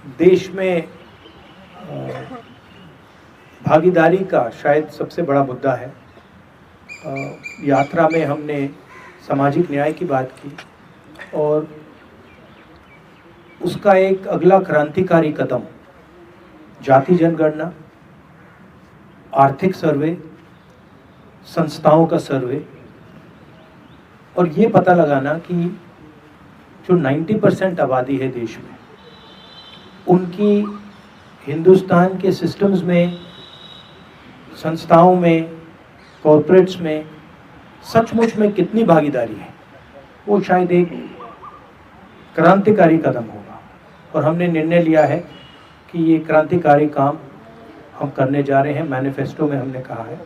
देश में भागीदारी का शायद सबसे बड़ा मुद्दा है। यात्रा में हमने सामाजिक न्याय की बात की और उसका एक अगला क्रांतिकारी कदम जाति जनगणना, आर्थिक सर्वे, संस्थाओं का सर्वे और ये पता लगाना कि जो 90% आबादी है देश में, उनकी हिंदुस्तान के सिस्टम्स में, संस्थाओं में, कॉर्पोरेट्स में सचमुच में कितनी भागीदारी है, वो शायद एक क्रांतिकारी कदम होगा। और हमने निर्णय लिया है कि ये क्रांतिकारी काम हम करने जा रहे हैं। मैनिफेस्टो में हमने कहा है।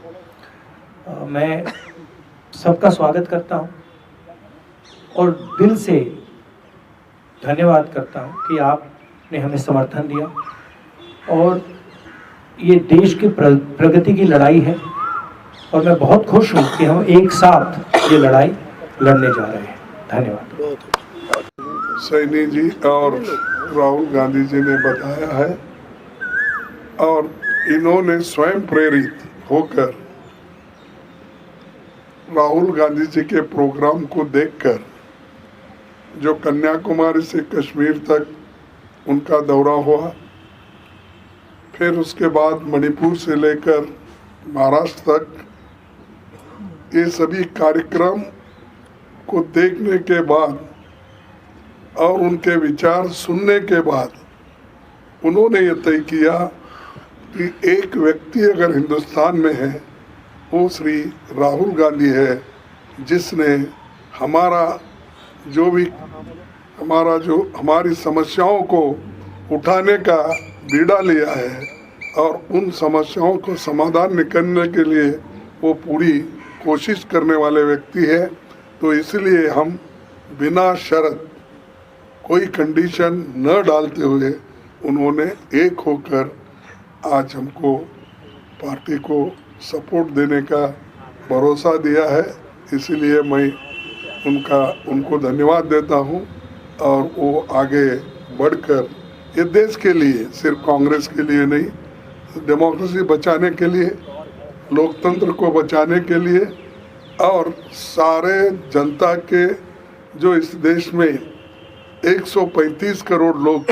मैं सबका स्वागत करता हूँ और दिल से धन्यवाद करता हूँ कि आपने हमें समर्थन दिया। और ये देश की प्रगति की लड़ाई है और मैं बहुत खुश हूँ कि हम एक साथ ये लड़ाई लड़ने जा रहे हैं। धन्यवाद। सैनी जी और राहुल गांधी जी ने बताया है और इन्होंने स्वयं प्रेरित होकर राहुल गांधी जी के प्रोग्राम को देखकर, जो कन्याकुमारी से कश्मीर तक उनका दौरा हुआ, फिर उसके बाद मणिपुर से लेकर महाराष्ट्र तक, ये सभी कार्यक्रम को देखने के बाद और उनके विचार सुनने के बाद उन्होंने ये तय किया कि एक व्यक्ति अगर हिंदुस्तान में है वो श्री राहुल गांधी है, जिसने हमारी समस्याओं को उठाने का बीड़ा लिया है और उन समस्याओं को समाधान निकालने के लिए वो पूरी कोशिश करने वाले व्यक्ति है। तो इसलिए हम बिना शर्त, कोई कंडीशन न डालते हुए उन्होंने एक होकर आज हमको पार्टी को सपोर्ट देने का भरोसा दिया है। इसलिए मैं उनको धन्यवाद देता हूं और वो आगे बढ़कर ये देश के लिए, सिर्फ कांग्रेस के लिए नहीं, डेमोक्रेसी बचाने के लिए, लोकतंत्र को बचाने के लिए और सारे जनता के, जो इस देश में 135 करोड़ लोग,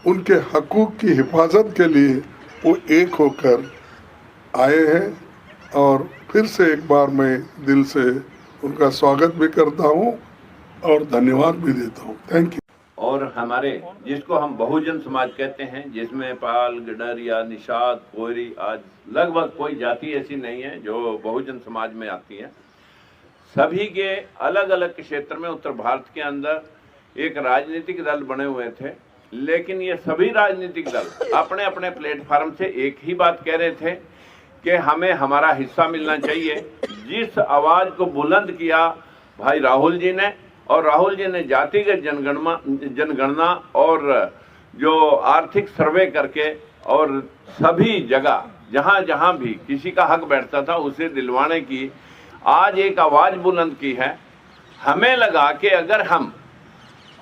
उनके हकूक़ की हिफाजत के लिए वो एक होकर आए हैं। और फिर से एक बार मैं दिल से उनका स्वागत भी करता हूं और धन्यवाद भी देता हूं। Thank you. और हमारे, जिसको हम बहुजन समाज कहते हैं, जिसमें पाल, गडरिया, निषाद, कोयरी, आज लगभग कोई जाति ऐसी नहीं है जो बहुजन समाज में आती है। सभी के अलग अलग क्षेत्र में उत्तर भारत के अंदर एक राजनीतिक दल बने हुए थे, लेकिन ये सभी राजनीतिक दल अपने अपने प्लेटफार्म से एक ही बात कह रहे थे कि हमें हमारा हिस्सा मिलना चाहिए। जिस आवाज़ को बुलंद किया भाई राहुल जी ने, और राहुल जी ने जातिगत जनगणना और जो आर्थिक सर्वे करके और सभी जगह जहाँ जहाँ भी किसी का हक बैठता था उसे दिलवाने की आज एक आवाज़ बुलंद की है। हमें लगा कि अगर हम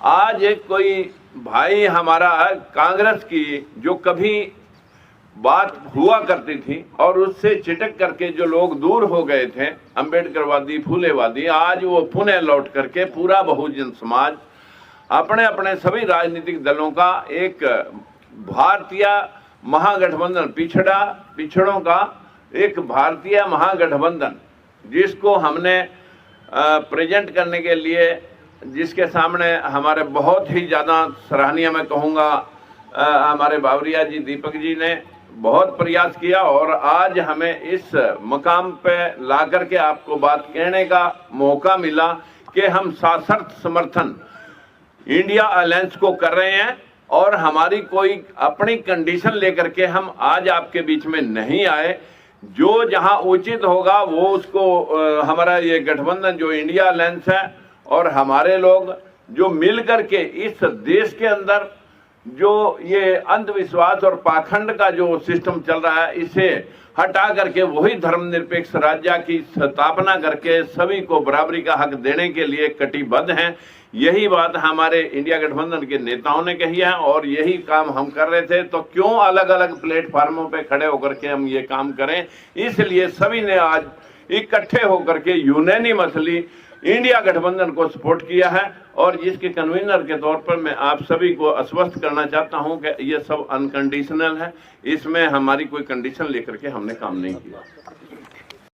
आज एक कोई भाई हमारा कांग्रेस की जो कभी बात हुआ करती थी और उससे चिटक करके जो लोग दूर हो गए थे, अंबेडकरवादी, फूलेवादी, आज वो पुनः लौट करके पूरा बहुजन समाज अपने अपने सभी राजनीतिक दलों का एक भारतीय महागठबंधन, पिछड़ों का एक भारतीय महागठबंधन, जिसको हमने प्रेजेंट करने के लिए, जिसके सामने हमारे बहुत ही ज़्यादा सराहनीय, मैं कहूँगा, हमारे बावरिया जी, दीपक जी ने बहुत प्रयास किया और आज हमें इस मकाम पे ला करके आपको बात कहने का मौका मिला कि हम सशर्त समर्थन इंडिया अलायंस को कर रहे हैं और हमारी कोई अपनी कंडीशन लेकर के हम आज आपके बीच में नहीं आए। जो जहां उचित होगा वो उसको हमारा ये गठबंधन जो इंडिया अलायंस है और हमारे लोग जो मिल करके इस देश के अंदर जो ये अंधविश्वास और पाखंड का जो सिस्टम चल रहा है, इसे हटा करके वही धर्मनिरपेक्ष राज्य की स्थापना करके सभी को बराबरी का हक देने के लिए कटिबद्ध हैं। यही बात हमारे इंडिया गठबंधन के नेताओं ने कही है और यही काम हम कर रहे थे। तो क्यों अलग अलग प्लेटफार्मों पे खड़े होकर के हम ये काम करें, इसलिए सभी ने आज इकट्ठे होकर के यूनानिमसली इंडिया गठबंधन को सपोर्ट किया है। और इसके कन्वीनर के तौर पर मैं आप सभी को आश्वस्त करना चाहता हूं कि ये सब अनकंडीशनल है, इसमें हमारी कोई कंडीशन लेकर के हमने काम नहीं किया।